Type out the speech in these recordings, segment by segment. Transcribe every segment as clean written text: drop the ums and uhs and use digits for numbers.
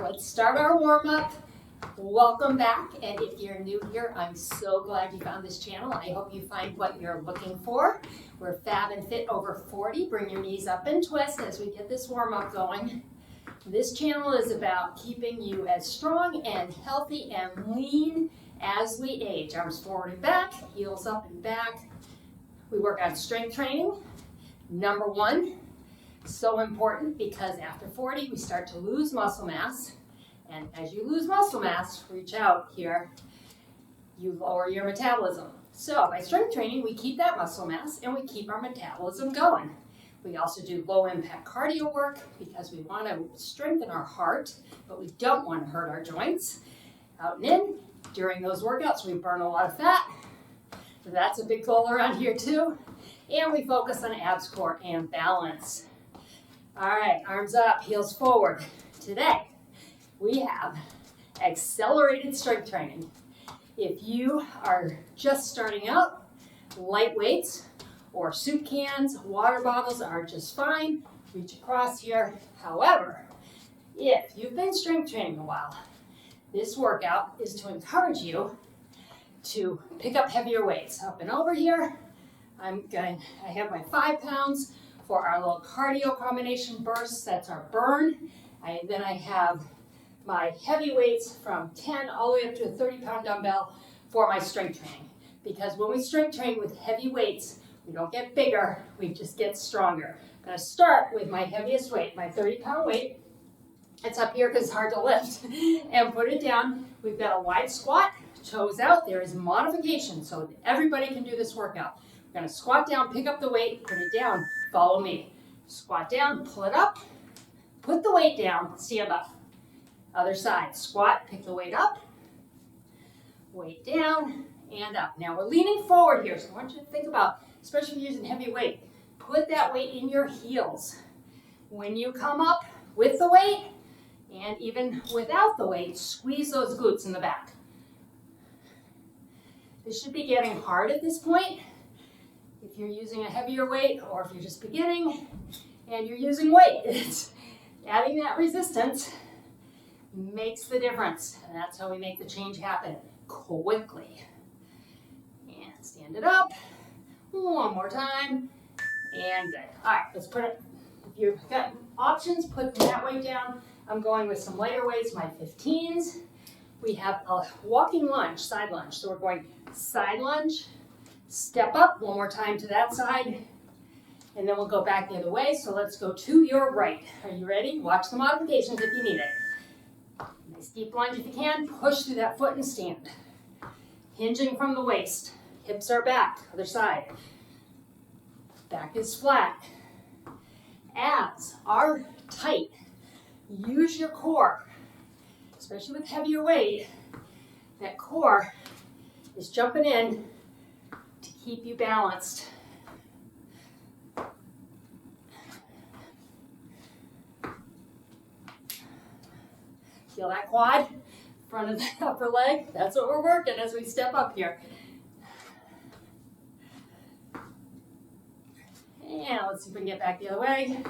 Let's start our warm-up. Welcome back, and if you're new here, I'm so glad you found this channel. I hope you find what you're looking for. We're Fab and Fit over 40. Bring your knees up and twist as we get this warm-up going. This channel is about keeping you as strong and healthy and lean as we age. Arms forward and back, heels up and back. We work on strength training. Number one, so important because after 40, we start to lose muscle mass. And as you lose muscle mass, reach out here, you lower your metabolism. So by strength training, we keep that muscle mass and we keep our metabolism going. We also do low impact cardio work because we want to strengthen our heart, but we don't want to hurt our joints. Out and in, during those workouts, we burn a lot of fat. So that's a big goal around here too. And we focus on abs, core, and balance. All right, arms up, heels forward. Today, we have accelerated strength training. If you are just starting out, light weights or soup cans, water bottles are just fine. Reach across here. However, if you've been strength training a while, this workout is to encourage you to pick up heavier weights. Up and over here, I have my 5 pounds for our little cardio combination bursts. That's our burn. Then I have my heavy weights from 10 all the way up to a 30-pound dumbbell for my strength training. Because when we strength train with heavy weights, we don't get bigger, we just get stronger. I'm gonna start with my heaviest weight, my 30-pound weight. It's up here because it's hard to lift. And put it down. We've got a wide squat, toes out. There is modification, so everybody can do this workout. We're gonna squat down, pick up the weight, put it down, follow me. Squat down, pull it up, put the weight down, stand up. Other side, squat, pick the weight up, weight down, and up. Now we're leaning forward here, so I want you to think about, especially if you're using heavy weight, put that weight in your heels. When you come up with the weight, and even without the weight, squeeze those glutes in the back. This should be getting hard at this point. If you're using a heavier weight, or if you're just beginning, and you're using weight, it's adding that resistance makes the difference, and that's how we make the change happen quickly. And stand it up. One more time. And good. All right, let's put it, if you've got options, put that weight down. I'm going with some lighter weights, my 15s. We have a walking lunge, side lunge. So we're going side lunge, step up, one more time to that side, and then we'll go back the other way. So let's go to your right. Are you ready? Watch the modifications if you need it. Nice deep lunge if you can. Push through that foot and stand. Hinging from the waist. Hips are back. Other side. Back is flat. Abs are tight. Use your core, especially with heavier weight. That core is jumping in to keep you balanced. Feel that quad? Front of the upper leg? That's what we're working as we step up here. And let's see if we can get back the other way.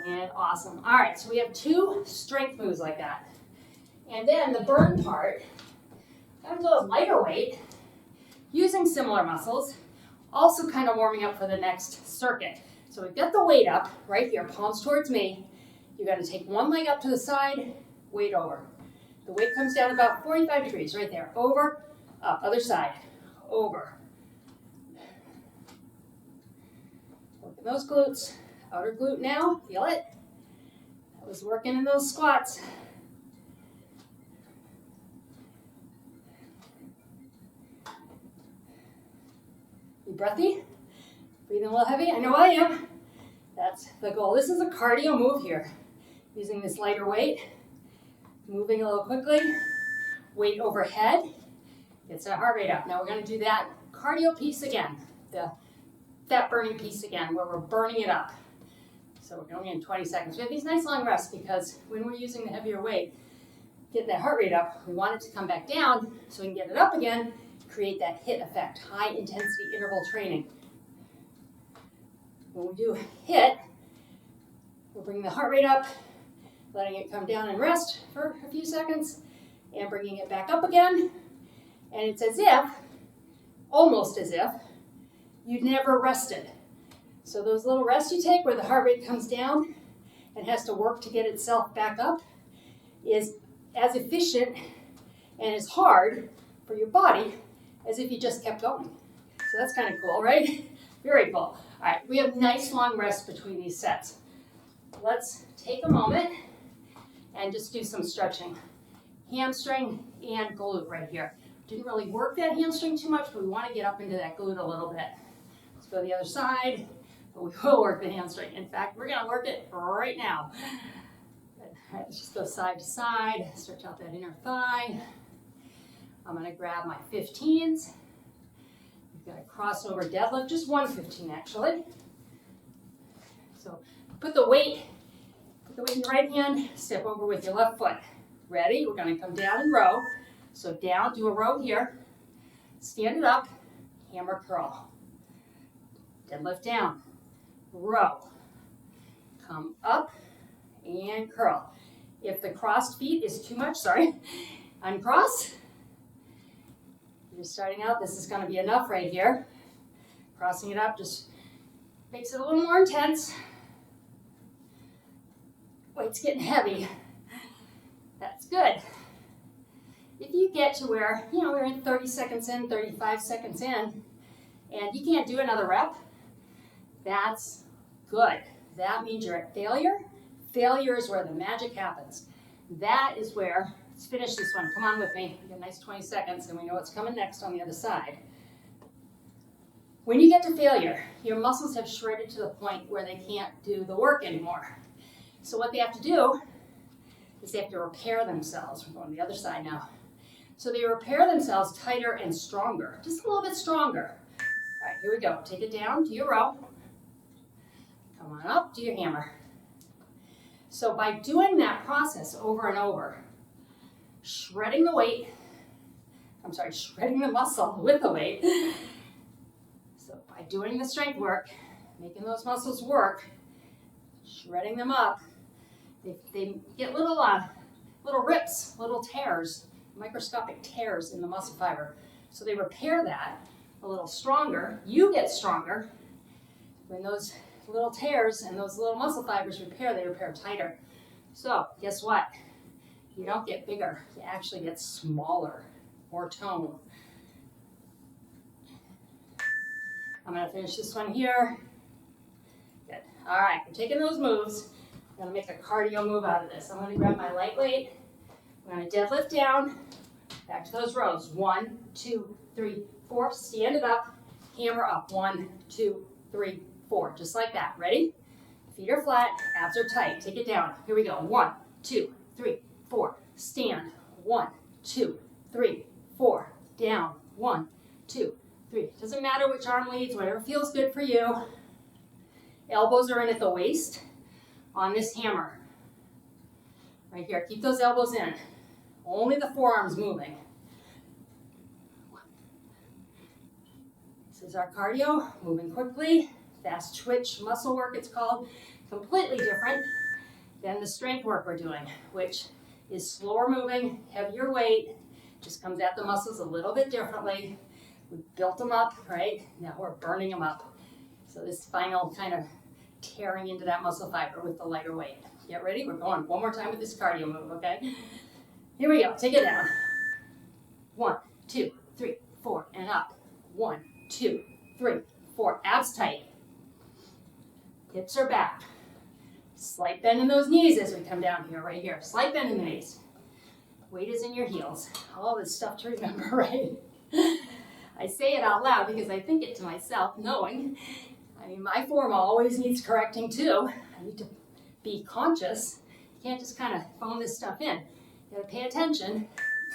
And awesome. All right, so we have 2 strength moves like that. And then the burn part, I'm going to go with lighter weight, using similar muscles, also kind of warming up for the next circuit. So we've got the weight up right here, palms towards me. You're going to take one leg up to the side, weight over. The weight comes down about 45 degrees right there. Over, up, other side, over. Working those glutes. Outer glute now, feel it? That was working in those squats. You breathy? Breathing a little heavy? I know I am. That's the goal. This is a cardio move here. Using this lighter weight, moving a little quickly, weight overhead, gets that heart rate up. Now we're going to do that cardio piece again, the fat burning piece again, where we're burning it up. So we're going in 20 seconds. We have these nice long rests because when we're using the heavier weight, getting that heart rate up, we want it to come back down so we can get it up again, create that HIIT effect, high intensity interval training. When we do HIIT, we'll bring the heart rate up, letting it come down and rest for a few seconds, and bringing it back up again. And it's as if, almost as if, you'd never rested. So those little rests you take where the heart rate comes down and has to work to get itself back up is as efficient and as hard for your body as if you just kept going. So that's kind of cool, right? Very cool. All right, we have nice long rests between these sets. Let's take a moment and just do some stretching. Hamstring and glute right here. Didn't really work that hamstring too much, but we want to get up into that glute a little bit. Let's go to the other side, but we will work the hamstring. In fact, we're going to work it right now. All right, let's just go side to side, stretch out that inner thigh. I'm going to grab my 15s. We've got a crossover deadlift, just one 15 actually. So put the weight in your right hand, step over with your left foot. Ready? We're going to come down and row. So down, do a row here. Stand it up, hammer curl. Deadlift down, row. Come up and curl. If the crossed feet is too much, uncross. You're starting out, this is going to be enough right here. Crossing it up just makes it a little more intense. Weight's getting heavy. That's good. If you get to where, we're in 30 seconds in, 35 seconds in, and you can't do another rep, that's good. That means you're at failure. Failure is where the magic happens. That is where, let's finish this one. Come on with me. We got a nice 20 seconds, and we know what's coming next on the other side. When you get to failure, your muscles have shredded to the point where they can't do the work anymore. So what they have to do is they have to repair themselves. We're going to the other side now. So they repair themselves tighter and stronger, just a little bit stronger. All right, here we go. Take it down, do your row. Come on up, do your hammer. So by doing that process over and over, shredding the muscle with the weight. So by doing the strength work, making those muscles work, shredding them up, they get little rips, little tears, microscopic tears in the muscle fiber. So they repair that a little stronger. You get stronger when those little tears and those little muscle fibers repair, they repair tighter. So guess what? You don't get bigger, you actually get smaller, more tone. I'm going to finish this one here. Good. All right, we're taking those moves. I'm going to make a cardio move out of this. I'm going to grab my lightweight. I'm going to deadlift down, back to those rows. 1, 2, 3, 4. Stand it up, hammer up. 1, 2, 3, 4. Just like that. Ready? Feet are flat, abs are tight. Take it down. Here we go. 1, 2, 3, 4. Stand. 1, 2, 3, 4. Down. 1, 2, 3. Doesn't matter which arm leads, whatever feels good for you. Elbows are in at the waist on this hammer. Right here. Keep those elbows in. Only the forearms moving. This is our cardio, moving quickly. Fast twitch muscle work, it's called. Completely different than the strength work we're doing, which is slower moving, heavier weight, just comes at the muscles a little bit differently. We built them up, right? Now we're burning them up. So this final kind of tearing into that muscle fiber with the lighter weight. Get ready? We're going one more time with this cardio move, okay? Here we go. Take it down. 1, 2, 3, 4, and up. 1, 2, 3, 4. Abs tight. Hips are back. Slight bend in those knees as we come down here, right here. Slight bend in the knees. Weight is in your heels. All this stuff to remember, right? I say it out loud because I think it to myself, knowing, my form always needs correcting too. I need to be conscious. You can't just kind of phone this stuff in. You gotta pay attention,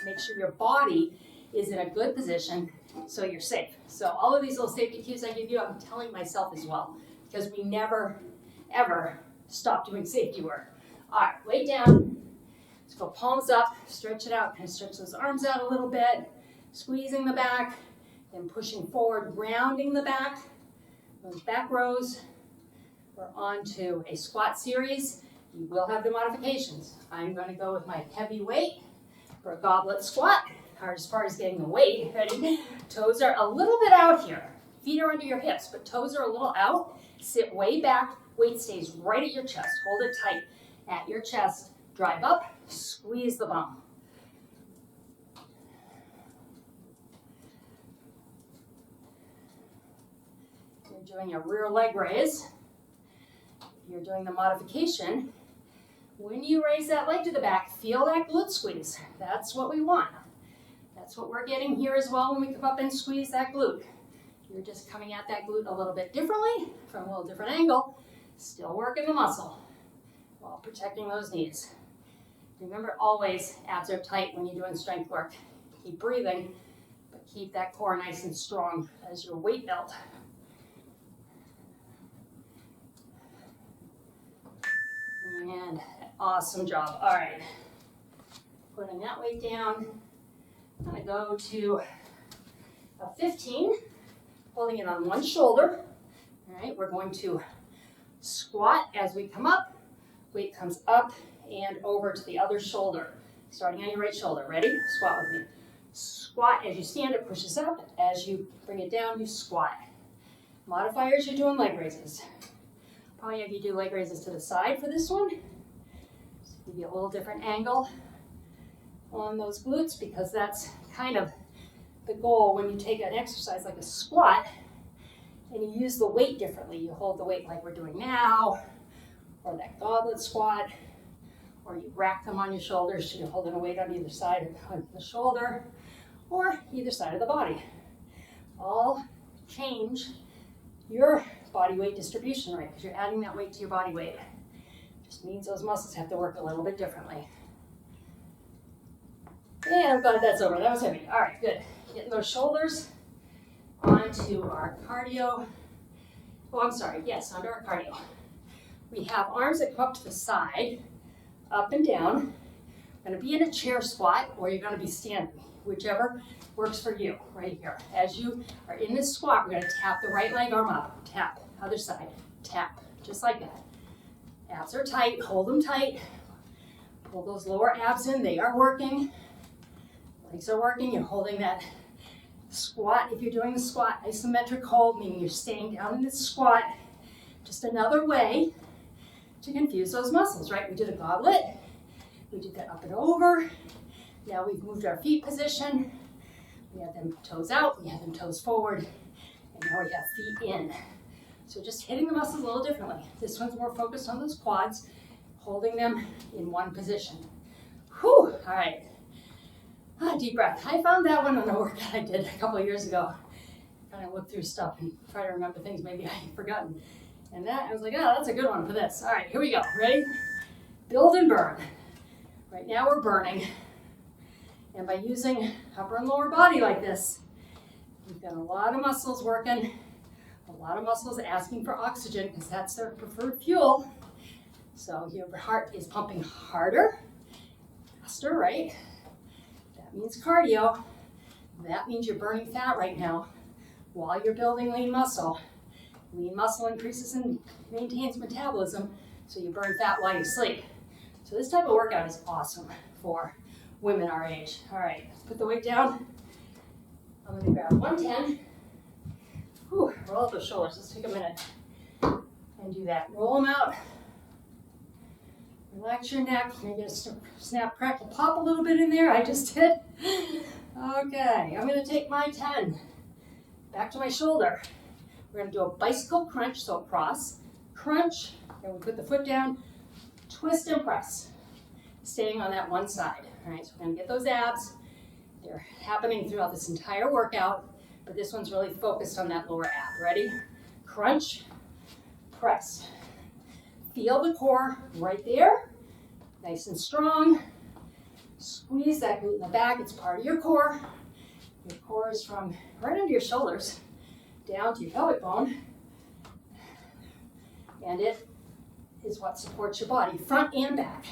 make sure your body is in a good position so you're safe. So all of these little safety cues I give you, I'm telling myself as well, because we never, ever stop doing safety work. All right, weight down. Let's go palms up, stretch it out, kind of stretch those arms out a little bit, squeezing the back, Then pushing forward, rounding the back, those back rows. We're on to a squat series. You will have the modifications. I'm going to go with my heavy weight for a goblet squat. As far as getting the weight, ready? Toes are a little bit out here. Feet are under your hips, but toes are a little out. Sit way back. Weight stays right at your chest. Hold it tight at your chest. Drive up. Squeeze the bum. You're doing a rear leg raise. You're doing the modification. When you raise that leg to the back, feel that glute squeeze. That's what we want. That's what we're getting here as well when we come up and squeeze that glute. You're just coming at that glute a little bit differently, from a little different angle, still working the muscle while protecting those knees. Remember, always abs are tight when you're doing strength work. Keep breathing, but keep that core nice and strong as your weight belt. And awesome job. All right, putting that weight down. I'm going to go to a 15, holding it on one shoulder. All right, we're going to squat as we come up. Weight comes up and over to the other shoulder. Starting on your right shoulder. Ready? Squat with me. Squat as you stand, it pushes up. As you bring it down, you squat. Modifiers, you're doing leg raises. Probably have you do leg raises to the side for this one. Just give you a little different angle on those glutes, because that's kind of the goal when you take an exercise like a squat and you use the weight differently. You hold the weight like we're doing now, or that goblet squat, or you rack them on your shoulders so you're holding a weight on either side of the shoulder or either side of the body. All change your body weight distribution, right? Because you're adding that weight to your body weight. Just means those muscles have to work a little bit differently. And I'm glad that's over. That was heavy. All right, good. Getting those shoulders onto our cardio. Oh, I'm sorry. Yes, onto our cardio. We have arms that come up to the side, up and down. You're going to be in a chair squat, or you're going to be standing, whichever works for you, right here. As you are in this squat, we're going to tap the right leg arm up. Tap. Other side. Tap. Just like that. Abs are tight. Hold them tight. Pull those lower abs in. They are working. Legs are working. You're holding that squat. If you're doing the squat, isometric hold, meaning you're staying down in this squat. Just another way to confuse those muscles, right? We did a goblet. We did that up and over. Now we've moved our feet position. We have them toes out. We have them toes forward. And now we have feet in. So just hitting the muscles a little differently. This one's more focused on those quads, holding them in one position. Whew, all right. Deep breath. I found that one on a workout I did a couple of years ago. Kind of look through stuff and try to remember things maybe I'd forgotten. And that, I was like, oh, that's a good one for this. All right, here we go. Ready? Build and burn. Right now we're burning. And by using upper and lower body like this, we've got a lot of muscles working, a lot of muscles asking for oxygen because that's their preferred fuel. So your heart is pumping harder, faster, right? That means cardio. That means you're burning fat right now while you're building lean muscle. Lean muscle increases and maintains metabolism, so you burn fat while you sleep. So this type of workout is awesome for women our age. All right, let's put the weight down. I'm going to grab 110. Whew, roll up those shoulders. Let's take a minute and do that. Roll them out. Relax your neck. Maybe a snap, crackle, pop a little bit in there. I just did. Okay, I'm going to take my 10 back to my shoulder. We're going to do a bicycle crunch, so cross, crunch, and we put the foot down, twist and press, staying on that one side. All right, so we're going to get those abs. They're happening throughout this entire workout, but this one's really focused on that lower ab. Ready? Crunch, press. Feel the core right there, nice and strong. Squeeze that glute in the back. It's part of your core. Your core is from right under your shoulders down to your pelvic bone, and it is what supports your body, front and back.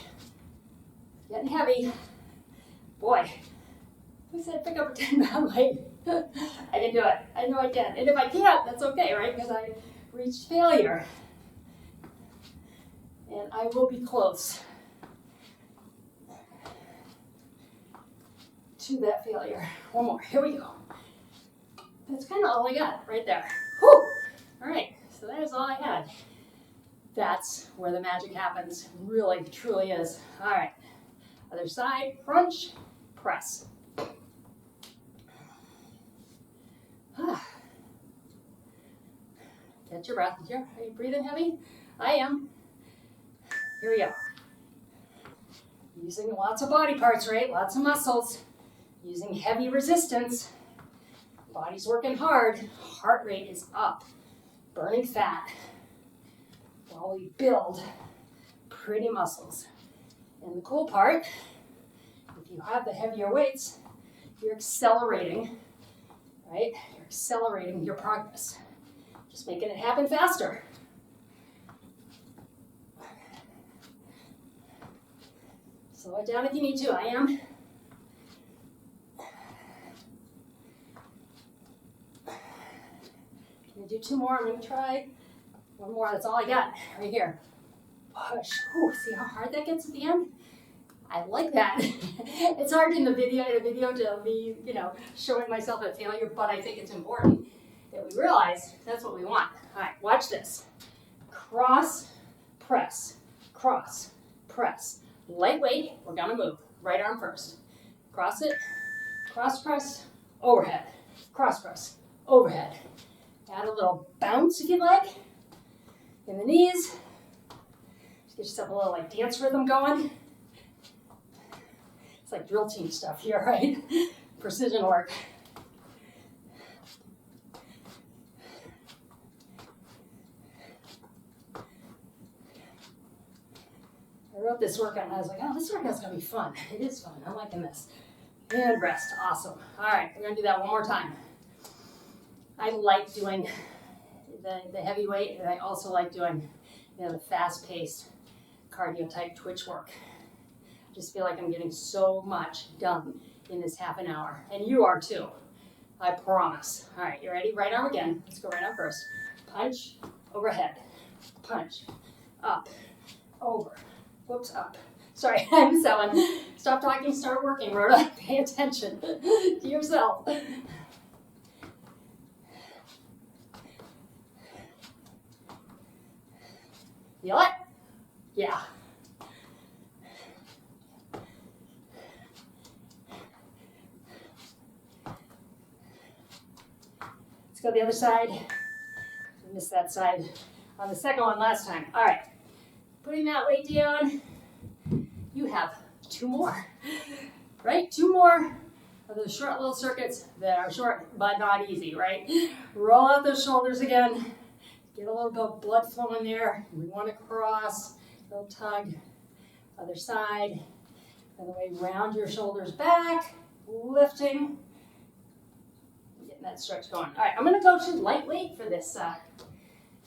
Getting heavy. Boy, who said pick up a 10-pound weight? I can do it. I know I can. And if I can't, that's okay, right? Because I reached failure. And I will be close to that failure. One more. Here we go. That's kind of all I got right there. Whew. All right. So that is all I had. That's where the magic happens. Really, truly is. All right. Other side. Crunch. Press. Get your breath. Are you breathing heavy? I am. Here we go. Using lots of body parts, right? Lots of muscles. Using heavy resistance. Body's working hard. Heart rate is up. Burning fat. While we build pretty muscles. And the cool part, if you have the heavier weights, you're accelerating, right? You're accelerating your progress. Just making it happen faster. Slow it down if you need to. I am. Can I do two more? I'm going to try one more. That's all I got right here. Push. Ooh, see how hard that gets at the end? I like that. It's hard in a video to be, showing myself at failure, but I think it's important that we realize that's what we want. All right, watch this. Cross, press, cross, press. Lightweight, we're gonna move. Right arm first. Cross it, cross press, overhead. Cross press, overhead. Add a little bounce if you like. In the knees. Just get yourself a little dance rhythm going. It's like drill team stuff here, right? Precision work. I wrote this workout and I was like, oh, this workout's gonna be fun. It is fun, I'm liking this. And rest, awesome. All right, we're gonna do that one more time. I like doing the heavy weight, and I also like doing, the fast-paced cardio type twitch work. I just feel like I'm getting so much done in this half an hour, and you are too, I promise. All right, you ready? Right arm again. Let's go right arm first. Punch, overhead, punch, up, over. Whoops, up. Sorry, I missed that one. Stop talking, start working, Rhoda. Pay attention to yourself. Feel it? Yeah. Let's go the other side. I missed that side on the second one last time. All right. Putting that weight down, you have two more, right? Two more of those short little circuits that are short but not easy, right? Roll out those shoulders again. Get a little bit of blood flowing there. We want to cross, a little tug, other side. Other way, round your shoulders back, lifting. Getting that stretch going. All right, I'm going to go to lightweight for this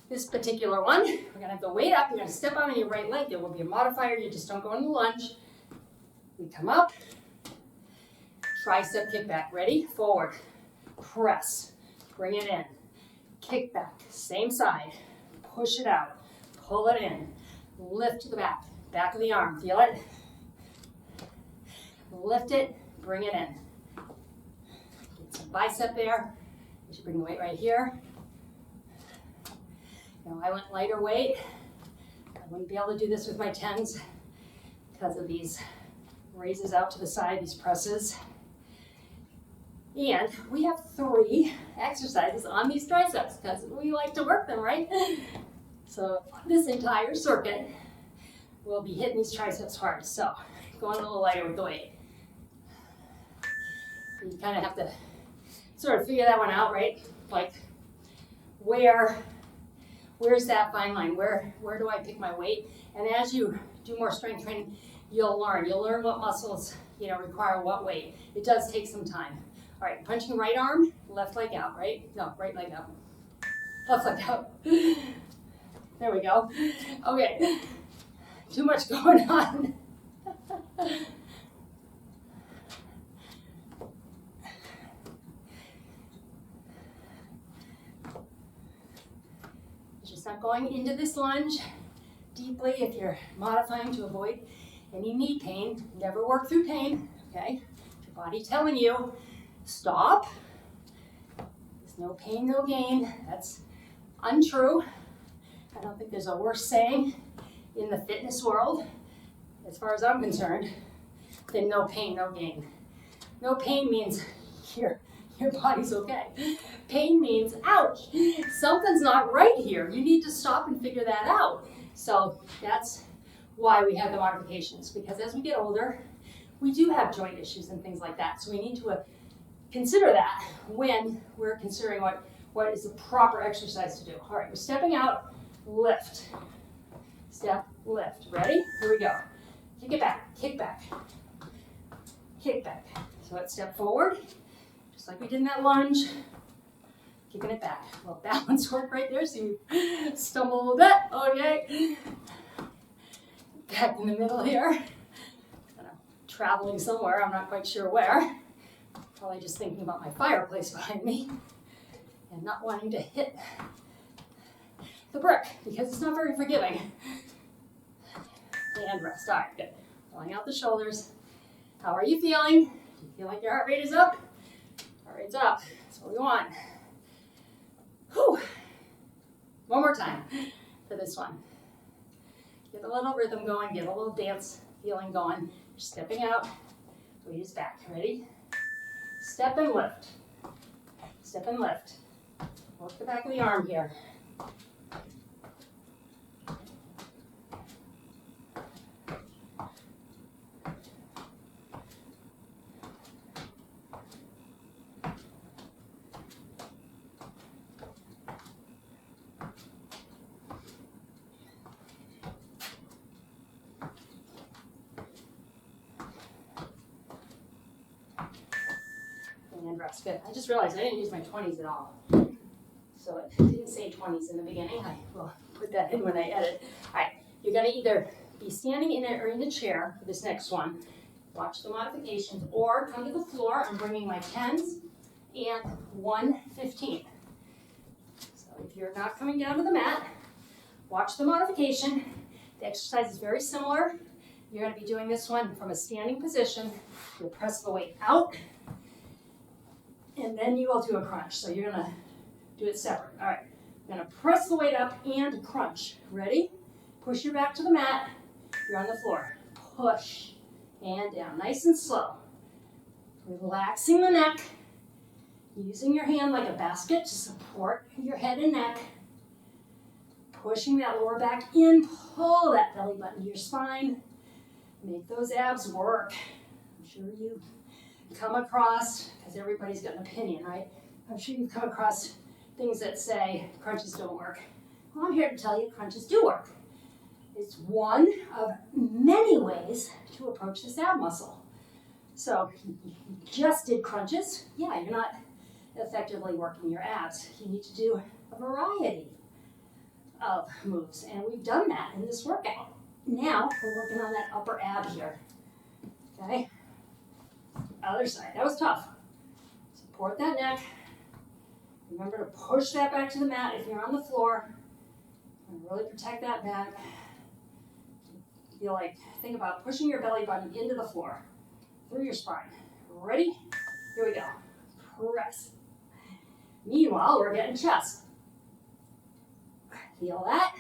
this particular one. We're going to have the weight up. You're going to step on your right leg. There will be a modifier. You just don't go into lunge. We come up. Tricep kick back. Ready? Forward. Press. Bring it in. Kick back. Same side. Push it out. Pull it in. Lift to the back. Back of the arm. Feel it? Lift it. Bring it in. Get some bicep there. You should bring the weight right here. I went lighter weight. I wouldn't be able to do this with my 10s because of these raises out to the side, these presses. And we have 3 exercises on these triceps because we like to work them, right? So this entire circuit will be hitting these triceps hard. So going a little lighter with the weight. You kind of have to sort of figure that one out, right? Like where's that fine line? Where do I pick my weight? And as you do more strength training, you'll learn what muscles, require what weight. It does take some time. All right, punching right arm, left leg out, right? No, right leg out. Left leg out. There we go. Okay, too much going on. Just not going into this lunge deeply if you're modifying to avoid any knee pain. Never work through pain, okay? Your body telling you, stop. There's no pain, no gain. That's untrue. I don't think there's a worse saying in the fitness world, as far as I'm concerned, than no pain, no gain. No pain means your body's okay. Pain means, ouch, something's not right here. You need to stop and figure that out. So that's why we have the modifications, because as we get older, we do have joint issues and things like that. So we need to consider that when we're considering what is the proper exercise to do. All right, we're stepping out, lift. Step, lift. Ready? Here we go. Kick it back, kick back, kick back. So let's step forward, just like we did in that lunge. Kicking it back. A little balance work right there, so you stumble a little bit. Okay. Back in the middle here. Kind of traveling somewhere, I'm not quite sure where. Probably just thinking about my fireplace behind me and not wanting to hit the brick because it's not very forgiving. And rest. All right, good. Pulling out the shoulders. How are you feeling? Do you feel like your heart rate is up? Heart rate's up. That's what we want. Whew. One more time for this one. Get a little rhythm going, get a little dance feeling going. You're stepping out, weight is back. Ready? Step and lift. Step and lift. Work the back of the arm here. And rest. Good. I just realized I didn't use my 20s at all. So it didn't say 20s in the beginning. I will put that in when I edit. All right. You're going to either be standing in it or in the chair for this next one. Watch the modifications, or come to the floor. I'm bringing my 10s and 115. So if you're not coming down to the mat, watch the modification. The exercise is very similar. You're going to be doing this one from a standing position. You'll press the weight out. And then you will do a crunch. So you're going to do it separate. All right. You're going to press the weight up and crunch. Ready? Push your back to the mat. You're on the floor. Push and down. Nice and slow. Relaxing the neck. Using your hand like a basket to support your head and neck. Pushing that lower back in. Pull that belly button to your spine. Make those abs work. I'm sure you come across, because everybody's got an opinion, right? I'm sure you've come across things that say crunches don't work. Well, I'm here to tell you crunches do work. It's one of many ways to approach this ab muscle. So you just did crunches. Yeah, you're not effectively working your abs. You need to do a variety of moves, and we've done that in this workout. Now we're working on that upper ab here. Okay? Other side. That was tough. Support that neck. Remember to push that back to the mat if you're on the floor. And really protect that back. Think about pushing your belly button into the floor, through your spine. Ready? Here we go. Press. Meanwhile, we're getting chest. Feel that?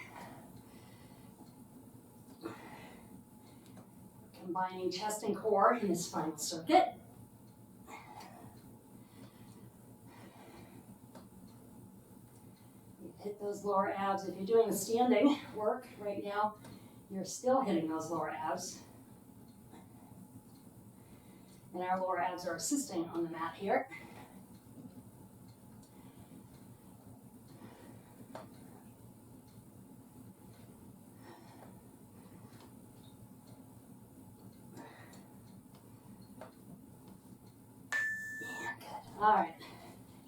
Combining chest and core in this final circuit. Hit those lower abs. If you're doing the standing work right now, you're still hitting those lower abs. And our lower abs are assisting on the mat here. Yeah, good. All right.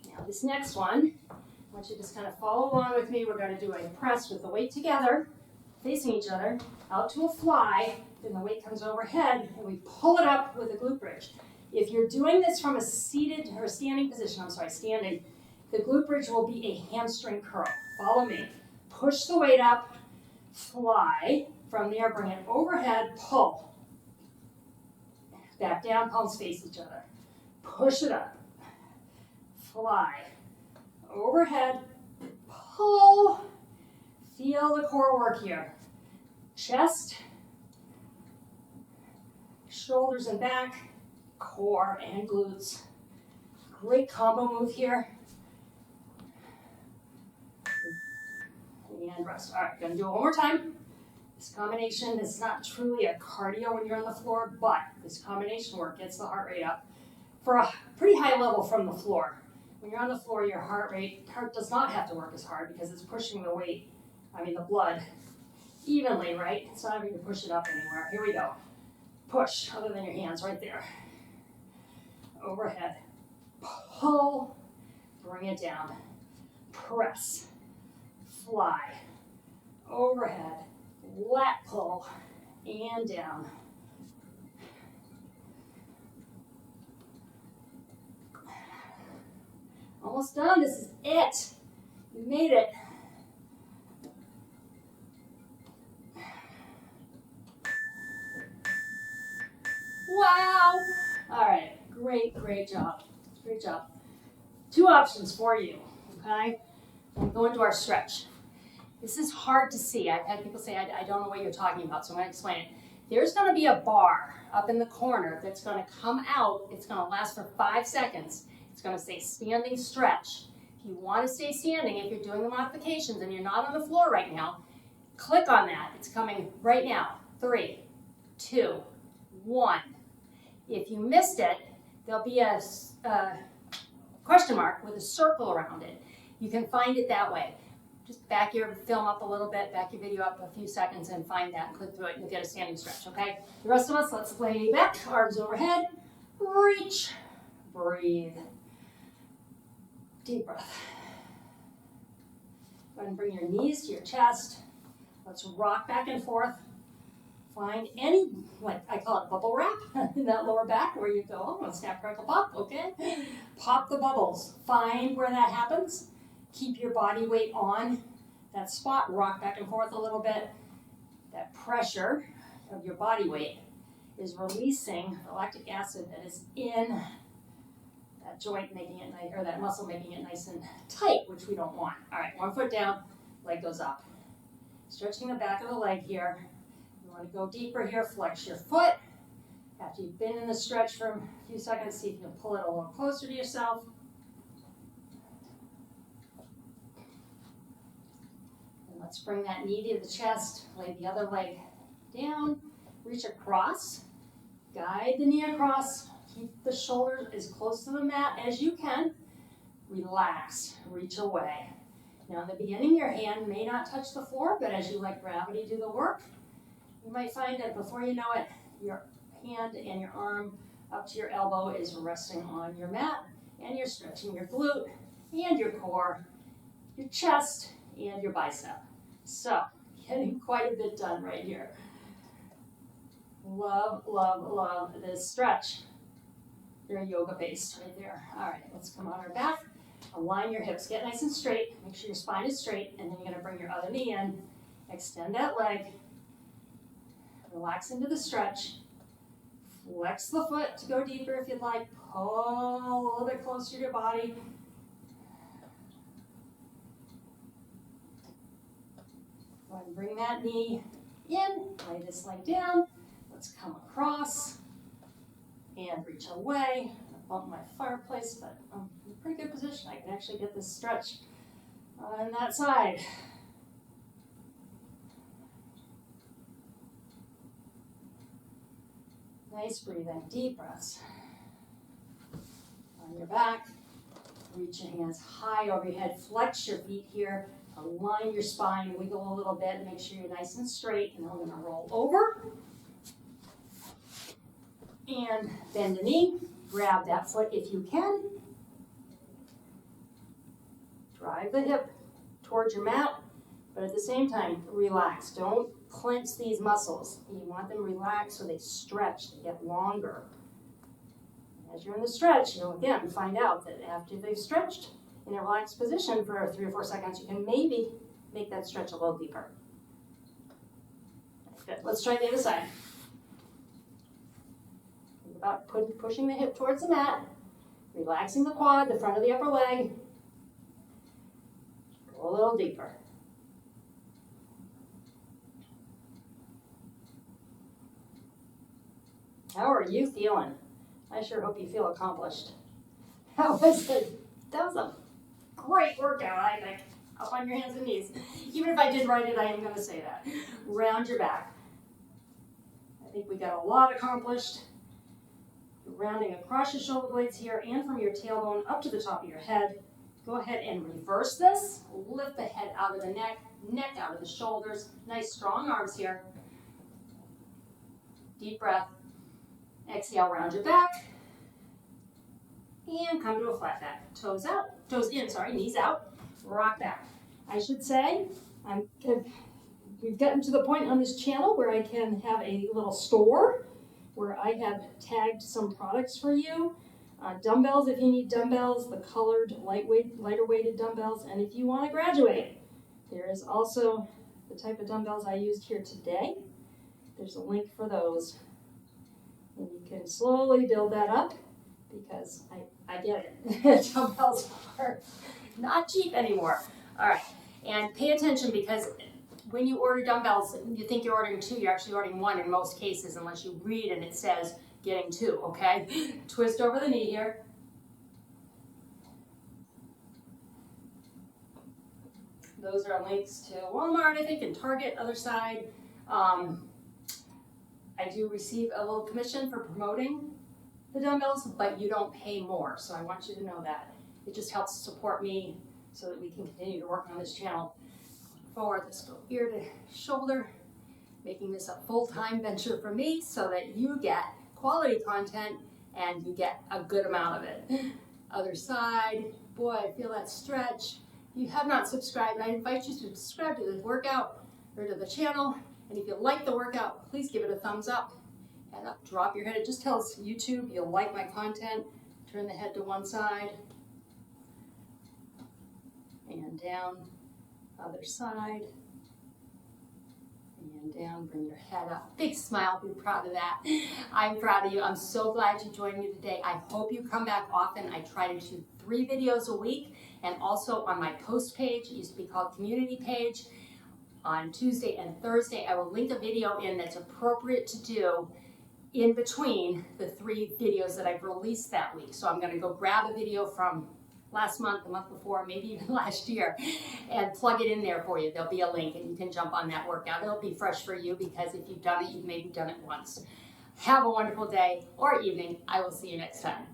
Now this next one, I want you to just kind of follow along with me. We're going to do a press with the weight together, facing each other, out to a fly. Then the weight comes overhead, and we pull it up with a glute bridge. If you're doing this from a seated or standing position, standing, the glute bridge will be a hamstring curl. Follow me. Push the weight up, fly. From there, bring it overhead, pull. Back down, palms face each other. Push it up, fly. Overhead, pull. Feel the core work here. Chest, shoulders and back, core and glutes. Great combo move here. And rest. All right, gonna do it one more time. This combination is not truly a cardio when you're on the floor, but this combination work gets the heart rate up for a pretty high level from the floor. When you're on the floor, your heart does not have to work as hard because it's pushing the weight, the blood, evenly, right? It's not having to push it up anywhere. Here we go. Push, other than your hands, right there. Overhead. Pull, bring it down. Press, fly, overhead, lat pull, and down. Almost done. This is it. You made it. Wow. All right. Great job. Great job. 2 options for you, okay? I'm going to our stretch. This is hard to see. I've had people say, I don't know what you're talking about, so I'm going to explain it. There's going to be a bar up in the corner that's going to come out. It's going to last for 5 seconds. It's going to say standing stretch. If you want to stay standing, if you're doing the modifications and you're not on the floor right now, click on that. It's coming right now. 3, 2, 1. If you missed it, there'll be a question mark with a circle around it. You can find it that way. Just back your film up a little bit, back your video up a few seconds and find that and click through it and you'll get a standing stretch, okay? The rest of us, let's lay back, arms overhead, reach, breathe. Deep breath. Go ahead and bring your knees to your chest. Let's rock back and forth. Find any, like I call it bubble wrap, in that lower back where you go, oh, snap, crackle, pop, okay? Pop the bubbles. Find where that happens. Keep your body weight on that spot. Rock back and forth a little bit. That pressure of your body weight is releasing the lactic acid that is in that joint, making it nice, or that muscle making it nice and tight, which we don't want. All right, 1 foot down, leg goes up. Stretching the back of the leg here. You want to go deeper here, flex your foot. After you've been in the stretch for a few seconds, see if you can pull it a little closer to yourself. And let's bring that knee to the chest, lay the other leg down, reach across, guide the knee across, keep the shoulders as close to the mat as you can. Relax, reach away. Now in the beginning, your hand may not touch the floor, but as you let gravity do the work, you might find that before you know it, your hand and your arm up to your elbow is resting on your mat, and you're stretching your glute and your core, your chest, and your bicep. So, getting quite a bit done right here. Love, love, love this stretch. Very yoga-based right there. All right, let's come on our back. Align your hips. Get nice and straight. Make sure your spine is straight, and then you're going to bring your other knee in. Extend that leg. Relax into the stretch. Flex the foot to go deeper if you'd like. Pull a little bit closer to your body. Go ahead and bring that knee in. Lay this leg down. Let's come across and reach away. I bumped my fireplace, but I'm in a pretty good position. I can actually get this stretch on that side. Nice breathing, deep breaths. On your back, reach your hands high over your head. Flex your feet here. Align your spine, wiggle a little bit, make sure you're nice and straight. And then we're going to roll over. And bend the knee. Grab that foot if you can. Drive the hip towards your mat, but at the same time, relax. Don't clench these muscles. You want them relaxed so they stretch, they get longer. As you're in the stretch, you'll again find out that after they've stretched in a relaxed position for 3 or 4 seconds, you can maybe make that stretch a little deeper. Good. Let's try the other side. Think about pushing the hip towards the mat, relaxing the quad, the front of the upper leg. Go a little deeper. How are you feeling? I sure hope you feel accomplished. How was it? That was a great workout, I think. Up on your hands and knees. Even if I did write it, I am going to say that. Round your back. I think we got a lot accomplished. You're rounding across your shoulder blades here and from your tailbone up to the top of your head. Go ahead and reverse this. Lift the head out of the neck, neck out of the shoulders. Nice strong arms here. Deep breath. Exhale, round your back. And come to a flat back. Toes out, toes in, sorry, knees out. Rock back. I should say, we've gotten to the point on this channel where I can have a little store where I have tagged some products for you. Dumbbells, if you need dumbbells, the colored, lighter weighted dumbbells, and if you want to graduate, there is also the type of dumbbells I used here today. There's a link for those. And you can slowly build that up because I get it. Dumbbells are not cheap anymore. All right, and pay attention because when you order dumbbells, you think you're ordering two, you're actually ordering one in most cases unless you read and it says getting two, okay? Twist over the knee here. Those are links to Walmart, I think, and Target, other side. I do receive a little commission for promoting the dumbbells, but you don't pay more, so I want you to know that. It just helps support me so that we can continue to work on this channel. Forward, let's go ear to shoulder, making this a full-time venture for me so that you get quality content and you get a good amount of it. Other side, boy, I feel that stretch. If you have not subscribed, I invite you to subscribe to this workout or to the channel. And if you like the workout, please give it a thumbs up. Head up, drop your head. It just tells YouTube you'll like my content. Turn the head to one side. And down, other side. And down, bring your head up. Big smile, be proud of that. I'm proud of you. I'm so glad you joined me today. I hope you come back often. I try to shoot 3 videos a week. And also on my post page, it used to be called community page. On Tuesday and Thursday, I will link a video in that's appropriate to do in between the 3 videos that I've released that week. So I'm going to go grab a video from last month, the month before, maybe even last year, and plug it in there for you. There'll be a link and you can jump on that workout. It'll be fresh for you because if you've done it, you've maybe done it once. Have a wonderful day or evening. I will see you next time.